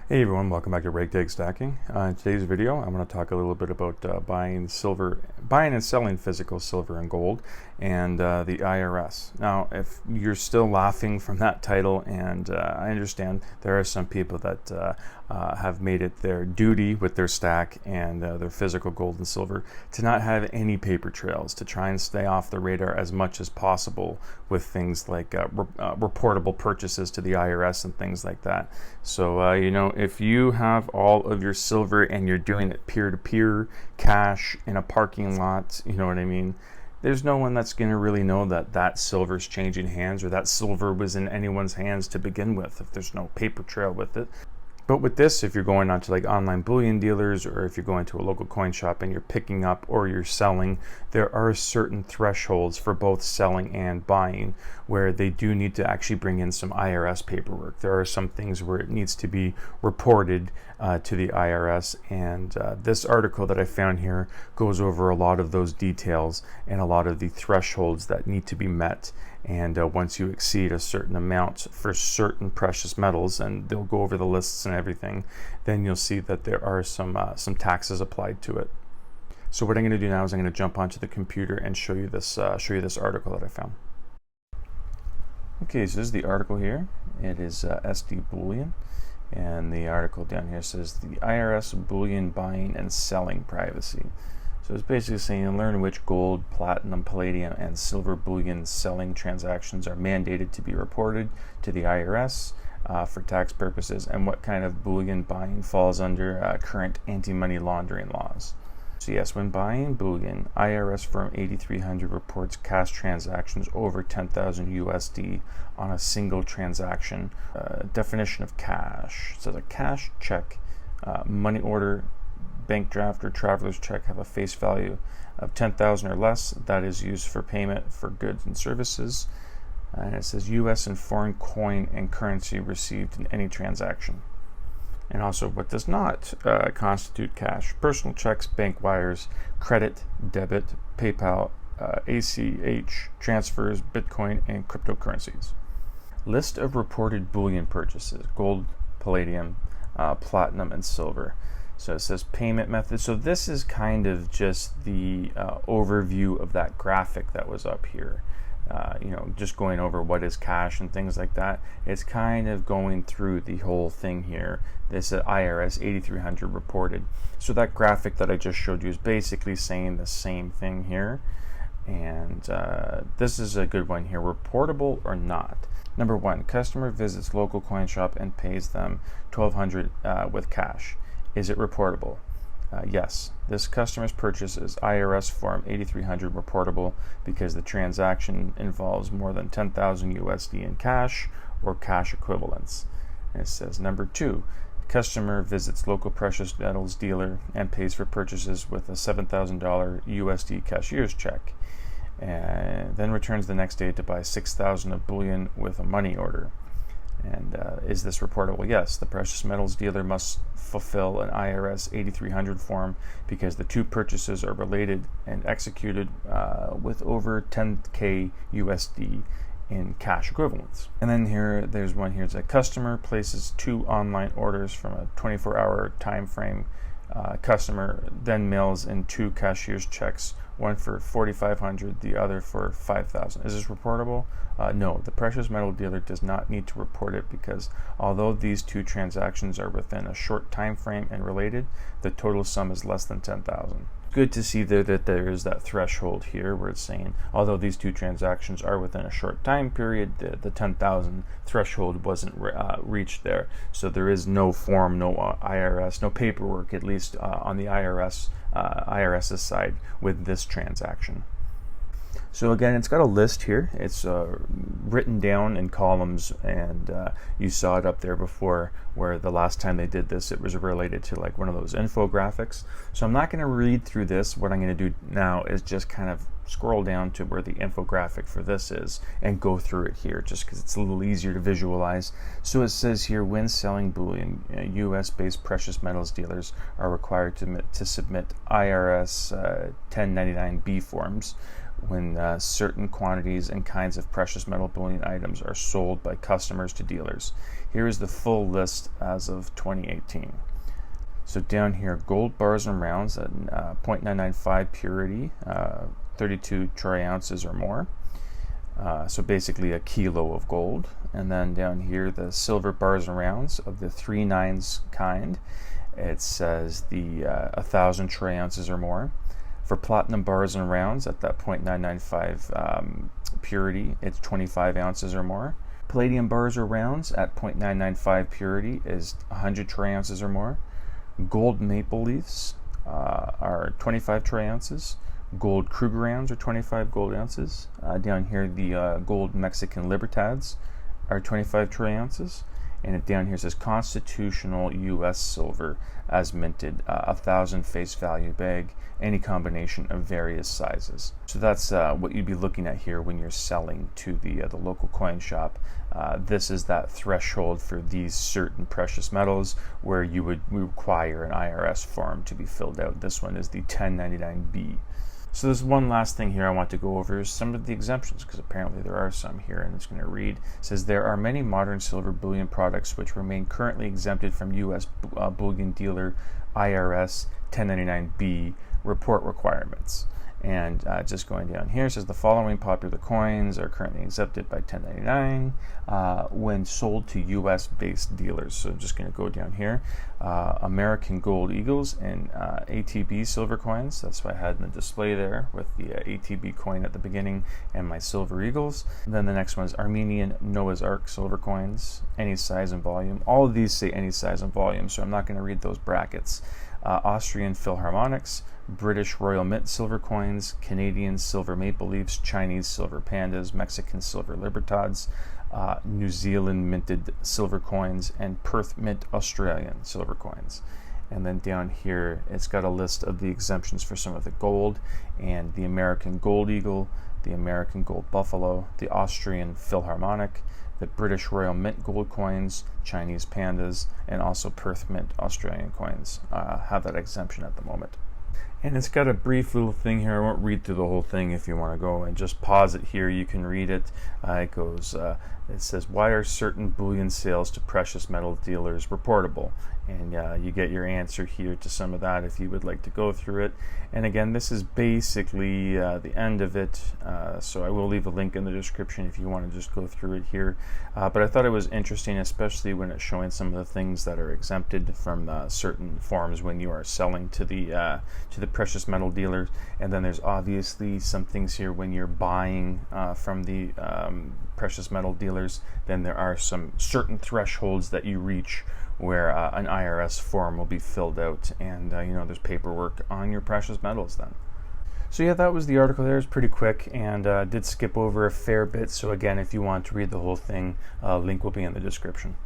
Hey everyone, welcome back to Reg Tag Stacking. In today's video, I'm going to talk a little bit about buying and selling physical silver and gold, and the IRS. Now, if you're still laughing from that title, and I understand there are some people that have made it their duty with their stack and their physical gold and silver to not have any paper trails, to try and stay off the radar as much as possible with things like reportable purchases to the IRS and things like that. So, if you have all of your silver and you're doing it peer-to-peer, cash, in a parking lot, you know what I mean? There's no one that's going to really know that that silver's changing hands or that silver was in anyone's hands to begin with if there's no paper trail with it. But with this, if you're going onto like online bullion dealers, or if you're going to a local coin shop and you're picking up or you're selling, there are certain thresholds for both selling and buying where they do need to actually bring in some IRS paperwork. There are some things where it needs to be reported to the IRS, and this article that I found here goes over a lot of those details and a lot of the thresholds that need to be met. And once you exceed a certain amount for certain precious metals, and they'll go over the lists and everything, then you'll see that there are some taxes applied to it. So what I'm going to do now is I'm going to jump onto the computer and show you this article that I found. Okay, so this is the article here. It is SD Bullion, and the article down here says the IRS bullion buying and selling privacy. So it's basically saying learn which gold, platinum, palladium, and silver bullion selling transactions are mandated to be reported to the IRS for tax purposes, and what kind of bullion buying falls under current anti-money laundering laws. So yes, when buying bullion, IRS firm 8300 reports cash transactions over 10,000 USD on a single transaction. Definition of cash. So the cash check, money order, bank draft, or traveler's check have a face value of 10,000 or less that is used for payment for goods and services. And it says U.S. and foreign coin and currency received in any transaction. And also what does not constitute cash: personal checks, bank wires, credit, debit, PayPal, ACH, transfers, Bitcoin, and cryptocurrencies. List of reported bullion purchases: gold, palladium, platinum, and silver. So it says payment method. So this is kind of just the overview of that graphic that was up here. Just going over what is cash and things like that. It's kind of going through the whole thing here. This IRS 8300 reported. So that graphic that I just showed you is basically saying the same thing here. And this is a good one here. Reportable or not? Number one, customer visits local coin shop and pays them $1,200 with cash. Is it reportable? Yes. This customer's purchase is IRS Form 8300 reportable because the transaction involves more than 10,000 USD in cash or cash equivalents. And it says number two, customer visits local precious metals dealer and pays for purchases with a $7,000 USD cashier's check, and then returns the next day to buy 6,000 of bullion with a money order. And is this reportable? Yes. The precious metals dealer must fulfill an IRS 8300 form because the two purchases are related and executed with over 10K USD in cash equivalents. And then there's one here. It's a customer places two online orders from a 24-hour time frame. Customer then mails in two cashier's checks, one for $4,500, the other for $5,000. Is this reportable? No, the precious metal dealer does not need to report it because although these two transactions are within a short time frame and related, the total sum is less than $10,000. Good to see there that there is that threshold here where it's saying although these two transactions are within a short time period, the 10,000 threshold wasn't reached there. So there is no form, no IRS, no paperwork, at least on the IRS's side with this transaction. So again, it's got a list here. It's written down in columns, and you saw it up there before where the last time they did this, it was related to like one of those infographics. So I'm not going to read through this. What I'm going to do now is just kind of scroll down to where the infographic for this is and go through it here just because it's a little easier to visualize. So it says here, when selling bullion, US-based precious metals dealers are required to submit IRS 1099-B forms when certain quantities and kinds of precious metal bullion items are sold by customers to dealers. here is the full list as of 2018. So down here, gold bars and rounds at 0.995 purity, 32 troy ounces or more. So basically a kilo of gold. And then down here, the silver bars and rounds of the 3/9 kind. It says the 1,000 troy ounces or more. For platinum bars and rounds at that 0.995 purity, it's 25 ounces or more. Palladium bars or rounds at 0.995 purity is 100 troy ounces or more. Gold maple leafs are 25 troy ounces. Gold Kruger rounds are 25 gold ounces. Down here, the gold Mexican Libertads are 25 troy ounces. And down here says constitutional U.S. silver as minted, 1,000 face value bag, any combination of various sizes. So that's what you'd be looking at here when you're selling to the local coin shop. This is that threshold for these certain precious metals where you would require an IRS form to be filled out. This one is the 1099B. So there's one last thing here I want to go over, is some of the exemptions, because apparently there are some here, and it's going to read. It says there are many modern silver bullion products which remain currently exempted from U.S. bullion dealer IRS 1099B report requirements. And just going down here, it says the following popular coins are currently exempted by 1099 when sold to U.S.-based dealers. So I'm just going to go down here. American Gold Eagles and ATB silver coins. That's what I had in the display there with the ATB coin at the beginning and my silver eagles. And then the next one is Armenian Noah's Ark silver coins, any size and volume. All of these say any size and volume, so I'm not going to read those brackets. Austrian Philharmonics, British Royal Mint silver coins, Canadian silver maple leafs, Chinese silver pandas, Mexican silver libertads, New Zealand minted silver coins, and Perth Mint Australian silver coins. And then down here, it's got a list of the exemptions for some of the gold, and the American Gold Eagle, the American Gold Buffalo, the Austrian Philharmonic, the British Royal Mint gold coins, Chinese pandas, and also Perth Mint Australian coins have that exemption at the moment. And it's got a brief little thing here. I won't read through the whole thing. If you want to go and just pause it here, you can read it. It says, why are certain bullion sales to precious metal dealers reportable? And you get your answer here to some of that if you would like to go through it. And again, this is basically the end of it. So I will leave a link in the description if you want to just go through it here. But I thought it was interesting, especially when it's showing some of the things that are exempted from certain forms when you are selling to the precious metal dealers. And then there's obviously some things here when you're buying from the precious metal dealers. Then there are some certain thresholds that you reach where an IRS form will be filled out, and there's paperwork on your precious metals then. So yeah, that was the article there. It's pretty quick, and did skip over a fair bit. So again, if you want to read the whole thing, link will be in the description.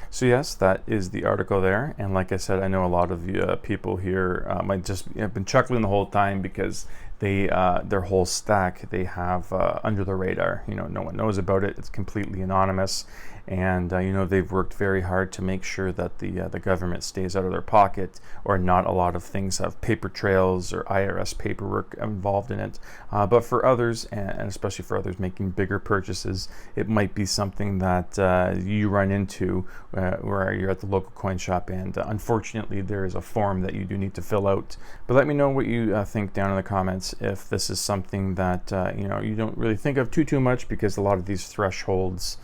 So yes, that is the article there. And like I said, I know a lot of people here might just have been chuckling the whole time because they their whole stack they have under the radar. No one knows about it. It's completely anonymous. And they've worked very hard to make sure that the government stays out of their pocket, or not a lot of things have paper trails or IRS paperwork involved in it. But for others, and especially for others making bigger purchases, it might be something that you run into where you're at the local coin shop, and unfortunately there is a form that you do need to fill out. But let me know what you think down in the comments if this is something that you don't really think of too much, because a lot of these thresholds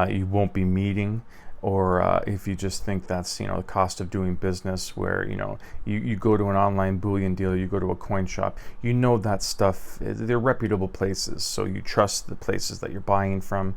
you won't be meeting, or if you just think that's the cost of doing business, where you go to an online bullion dealer, you go to a coin shop, that stuff, they're reputable places, so you trust the places that you're buying from.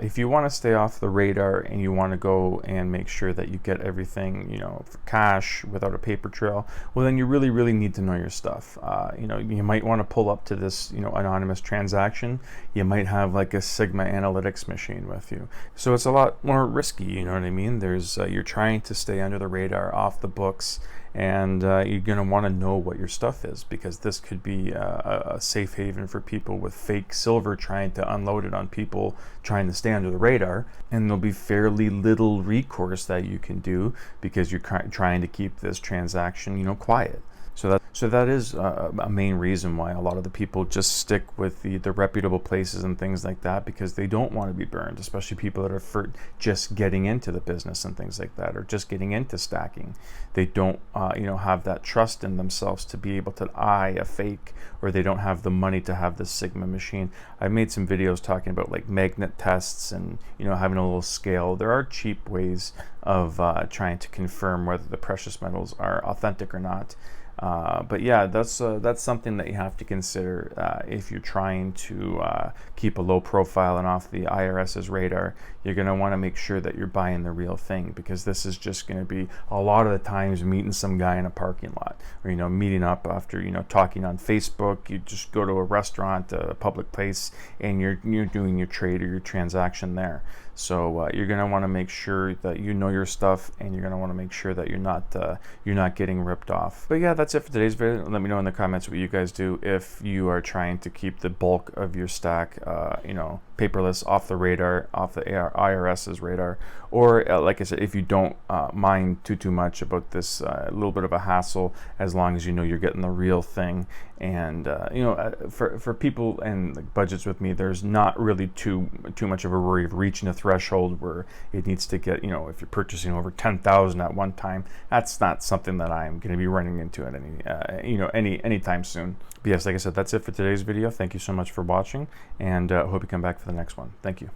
If you want to stay off the radar and you want to go and make sure that you get everything for cash without a paper trail, well then you really need to know your stuff. You might want to pull up to this anonymous transaction. You might have like a Sigma analytics machine with you, so it's a lot more risky. You know what I mean? There's you're trying to stay under the radar, off the books, and you're going to want to know what your stuff is, because this could be a safe haven for people with fake silver trying to unload it on people trying to stay under the radar, and there'll be fairly little recourse that you can do because you're trying to keep this transaction quiet. So that is a main reason why a lot of the people just stick with the reputable places and things like that, because they don't want to be burned, especially people that are just getting into the business and things like that, or just getting into stacking. They don't have that trust in themselves to be able to eye a fake, or they don't have the money to have this Sigma machine. I've made some videos talking about like magnet tests and having a little scale. There are cheap ways of trying to confirm whether the precious metals are authentic or not. But yeah, that's something that you have to consider if you're trying to keep a low profile and off the IRS's radar. You're going to want to make sure that you're buying the real thing, because this is just going to be a lot of the times meeting some guy in a parking lot, or meeting up after talking on Facebook. You just go to a restaurant, a public place, and you're doing your trade or your transaction there. So you're going to want to make sure that you know your stuff, and you're going to want to make sure that you're not getting ripped off. But yeah, that's it for today's video. Let me know in the comments what you guys do if you are trying to keep the bulk of your stack, paperless, off the radar, off the IRS's radar, or like I said, if you don't mind too much about this little bit of a hassle, as long as you're getting the real thing. And for people and like budgets with me, there's not really too much of a worry of reaching a threshold where it needs to get, if you're purchasing over 10,000 at one time, that's not something that I'm going to be running into at anytime soon. But yes, like I said, that's it for today's video. Thank you so much for watching, and hope you come back for the next one. Thank you.